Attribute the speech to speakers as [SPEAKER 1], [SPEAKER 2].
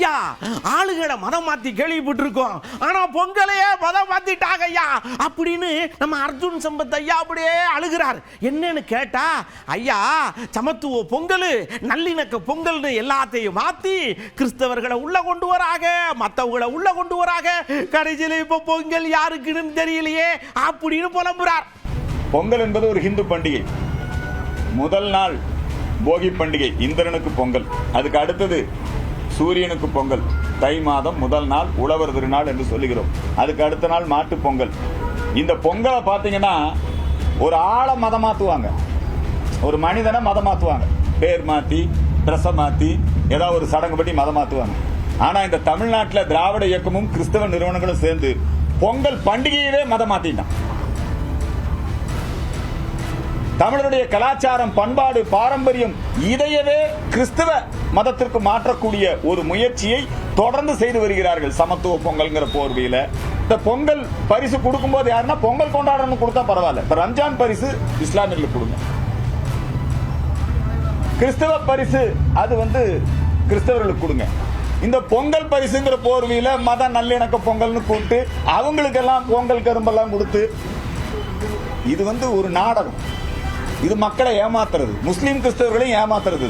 [SPEAKER 1] ஐயா ஆளுகளை மதம் மாத்தி கேள்விப்பட்டிருக்கோம், ஆனா பொங்கலையே மதம் மாத்திட்டாங்க ஐயா அப்படின்னு நம்ம அர்ஜுன் சம்பத் ஐயா அப்படியே அழுகிறார். என்னன்னு கேட்டா, ஐயா சமத்துவ பொங்கல், நல்லிணக்க பொங்கல்னு எல்லாத்தையும் மாத்தி கிறிஸ்தவர்களை உள்ள கொண்டு வராங்க, மற்றவங்களை உள்ள கொண்டு வராங்க. கடைசியில் இப்ப பொங்கல் யாருக்குன்னு தெரியலையே அப்படின்னு புலம்புறார்.
[SPEAKER 2] பொங்கல் என்பது ஒரு ஹிந்து பண்டிகை. முதல் நாள் போகி பண்டிகை, இந்திரனுக்கு பொங்கல். அதுக்கு அடுத்தது சூரியனுக்கு பொங்கல், தை மாதம் முதல் நாள் உழவர் திருநாள் என்று சொல்லுகிறோம். அதுக்கு அடுத்த நாள் மாட்டு பொங்கல். இந்த பொங்கலை பார்த்தீங்கன்னா ஒரு ஆளை மதம் மாற்றுவாங்க, ஒரு மனிதனை மதம் மாற்றுவாங்க, பேர் மாற்றி ட்ரெஸ்ஸை மாற்றி ஏதாவது ஒரு சடங்கு படி மதம் மாற்றுவாங்க. ஆனால் இந்த தமிழ்நாட்டில் திராவிட இயக்கமும் கிறிஸ்தவ நிறுவனங்களும் சேர்ந்து பொங்கல் பண்டிகையவே மதம் மாற்றிட்டான். தமிழருடைய கலாச்சாரம், பண்பாடு, பாரம்பரியம் இதையவே கிறிஸ்தவ மதத்திற்கு மாற்றக்கூடிய ஒரு முயற்சியை தொடர்ந்து செய்து வருகிறார்கள். சமத்துவ பொங்கல்ங்கிற போர்வையில இந்த பொங்கல் பரிசு கொடுக்கும் போது யாருன்னா பொங்கல் கொண்டாடணும் கொடுத்தா பரவாயில்ல, இப்ப ரம்ஜான் பரிசு இஸ்லாமியர்களுக்கு கொடுங்க, கிறிஸ்தவ பரிசு அது கிறிஸ்தவர்களுக்கு கொடுங்க. இந்த பொங்கல் பரிசுங்கிற போர்வையில மத நல்லிணக்க பொங்கல்னு கூப்பிட்டு அவங்களுக்கெல்லாம் பொங்கல் கரும்பெல்லாம் கொடுத்து இது ஒரு நாடகம். இது மக்களை ஏமாத்துறது, முஸ்லீம் கிறிஸ்தவர்களையும் ஏமாத்துறது.